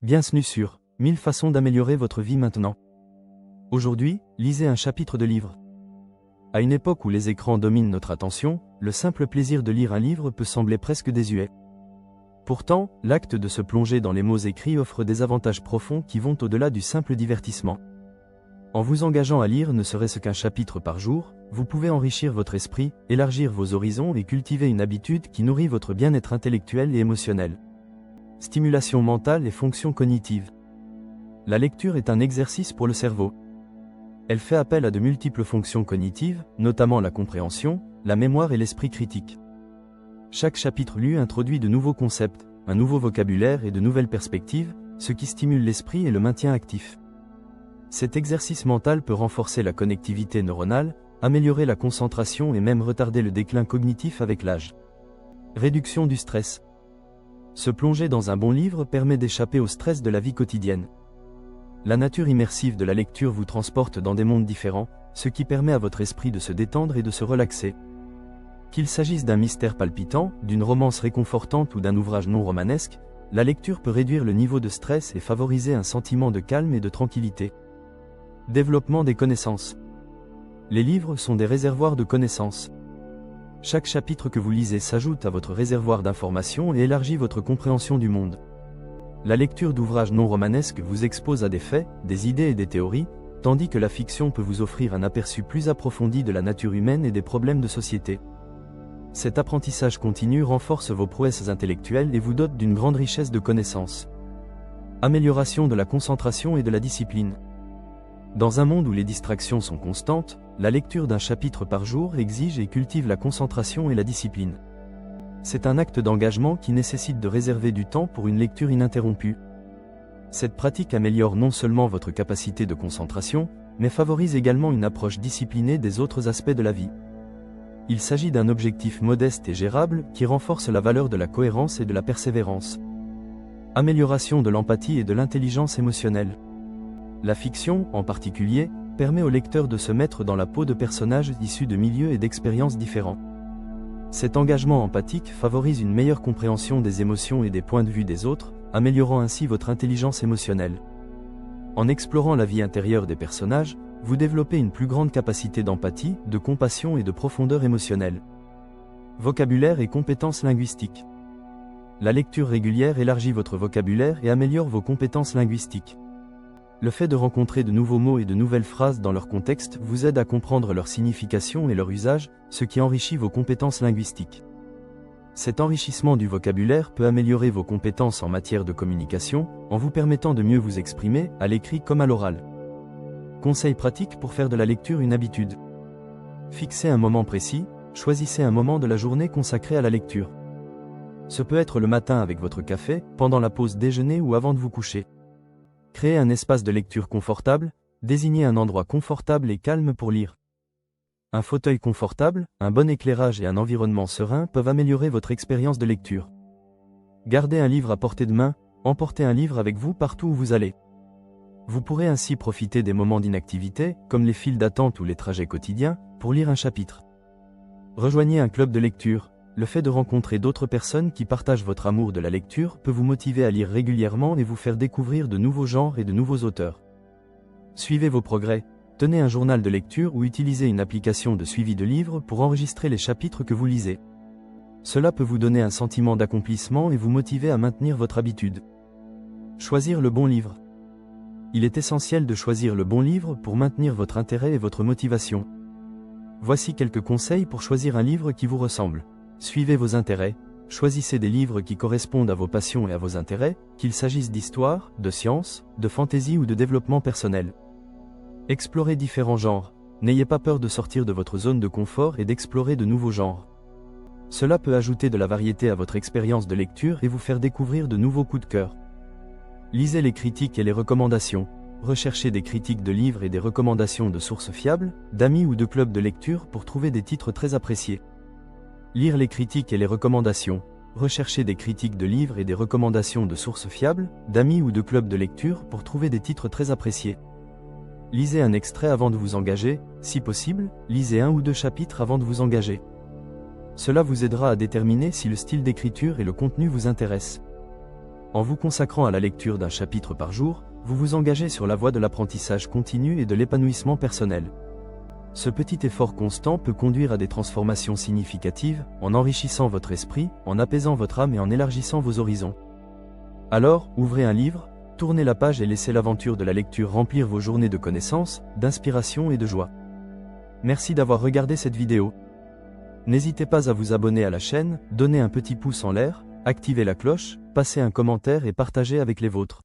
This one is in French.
Bienvenue sur 1000 façons d'améliorer votre vie maintenant. Aujourd'hui, lisez un chapitre de livre. À une époque où les écrans dominent notre attention, le simple plaisir de lire un livre peut sembler presque désuet. Pourtant, l'acte de se plonger dans les mots écrits offre des avantages profonds qui vont au-delà du simple divertissement. En vous engageant à lire ne serait-ce qu'un chapitre par jour, vous pouvez enrichir votre esprit, élargir vos horizons et cultiver une habitude qui nourrit votre bien-être intellectuel et émotionnel. Stimulation mentale et fonctions cognitives. La lecture est un exercice pour le cerveau. Elle fait appel à de multiples fonctions cognitives, notamment la compréhension, la mémoire et l'esprit critique. Chaque chapitre lu introduit de nouveaux concepts, un nouveau vocabulaire et de nouvelles perspectives, ce qui stimule l'esprit et le maintient actif. Cet exercice mental peut renforcer la connectivité neuronale, améliorer la concentration et même retarder le déclin cognitif avec l'âge. Réduction du stress. Se plonger dans un bon livre permet d'échapper au stress de la vie quotidienne. La nature immersive de la lecture vous transporte dans des mondes différents, ce qui permet à votre esprit de se détendre et de se relaxer. Qu'il s'agisse d'un mystère palpitant, d'une romance réconfortante ou d'un ouvrage non romanesque, la lecture peut réduire le niveau de stress et favoriser un sentiment de calme et de tranquillité. Développement des connaissances. Les livres sont des réservoirs de connaissances. Chaque chapitre que vous lisez s'ajoute à votre réservoir d'informations et élargit votre compréhension du monde. La lecture d'ouvrages non romanesques vous expose à des faits, des idées et des théories, tandis que la fiction peut vous offrir un aperçu plus approfondi de la nature humaine et des problèmes de société. Cet apprentissage continu renforce vos prouesses intellectuelles et vous dote d'une grande richesse de connaissances. Amélioration de la concentration et de la discipline. Dans un monde où les distractions sont constantes, la lecture d'un chapitre par jour exige et cultive la concentration et la discipline. C'est un acte d'engagement qui nécessite de réserver du temps pour une lecture ininterrompue. Cette pratique améliore non seulement votre capacité de concentration, mais favorise également une approche disciplinée des autres aspects de la vie. Il s'agit d'un objectif modeste et gérable qui renforce la valeur de la cohérence et de la persévérance. Amélioration de l'empathie et de l'intelligence émotionnelle. La fiction, en particulier, permet au lecteur de se mettre dans la peau de personnages issus de milieux et d'expériences différents. Cet engagement empathique favorise une meilleure compréhension des émotions et des points de vue des autres, améliorant ainsi votre intelligence émotionnelle. En explorant la vie intérieure des personnages, vous développez une plus grande capacité d'empathie, de compassion et de profondeur émotionnelle. Vocabulaire et compétences linguistiques. La lecture régulière élargit votre vocabulaire et améliore vos compétences linguistiques. Le fait de rencontrer de nouveaux mots et de nouvelles phrases dans leur contexte vous aide à comprendre leur signification et leur usage, ce qui enrichit vos compétences linguistiques. Cet enrichissement du vocabulaire peut améliorer vos compétences en matière de communication, en vous permettant de mieux vous exprimer, à l'écrit comme à l'oral. Conseils pratiques pour faire de la lecture une habitude. Fixez un moment précis, choisissez un moment de la journée consacré à la lecture. Ce peut être le matin avec votre café, pendant la pause déjeuner ou avant de vous coucher. Créez un espace de lecture confortable, désignez un endroit confortable et calme pour lire. Un fauteuil confortable, un bon éclairage et un environnement serein peuvent améliorer votre expérience de lecture. Gardez un livre à portée de main, emportez un livre avec vous partout où vous allez. Vous pourrez ainsi profiter des moments d'inactivité, comme les files d'attente ou les trajets quotidiens, pour lire un chapitre. Rejoignez un club de lecture. Le fait de rencontrer d'autres personnes qui partagent votre amour de la lecture peut vous motiver à lire régulièrement et vous faire découvrir de nouveaux genres et de nouveaux auteurs. Suivez vos progrès, tenez un journal de lecture ou utilisez une application de suivi de livres pour enregistrer les chapitres que vous lisez. Cela peut vous donner un sentiment d'accomplissement et vous motiver à maintenir votre habitude. Choisir le bon livre. Il est essentiel de choisir le bon livre pour maintenir votre intérêt et votre motivation. Voici quelques conseils pour choisir un livre qui vous ressemble. Suivez vos intérêts, choisissez des livres qui correspondent à vos passions et à vos intérêts, qu'il s'agisse d'histoire, de science, de fantaisie ou de développement personnel. Explorez différents genres, n'ayez pas peur de sortir de votre zone de confort et d'explorer de nouveaux genres. Cela peut ajouter de la variété à votre expérience de lecture et vous faire découvrir de nouveaux coups de cœur. Lisez les critiques et les recommandations, recherchez des critiques de livres et des recommandations de sources fiables, d'amis ou de clubs de lecture pour trouver des titres très appréciés. Lire les critiques et les recommandations. Recherchez des critiques de livres et des recommandations de sources fiables, d'amis ou de clubs de lecture pour trouver des titres très appréciés. Lisez un extrait avant de vous engager, si possible, lisez 1 ou 2 chapitres avant de vous engager. Cela vous aidera à déterminer si le style d'écriture et le contenu vous intéressent. En vous consacrant à la lecture d'un chapitre par jour, vous vous engagez sur la voie de l'apprentissage continu et de l'épanouissement personnel. Ce petit effort constant peut conduire à des transformations significatives, en enrichissant votre esprit, en apaisant votre âme et en élargissant vos horizons. Alors, ouvrez un livre, tournez la page et laissez l'aventure de la lecture remplir vos journées de connaissances, d'inspiration et de joie. Merci d'avoir regardé cette vidéo. N'hésitez pas à vous abonner à la chaîne, donner un petit pouce en l'air, activer la cloche, passer un commentaire et partager avec les vôtres.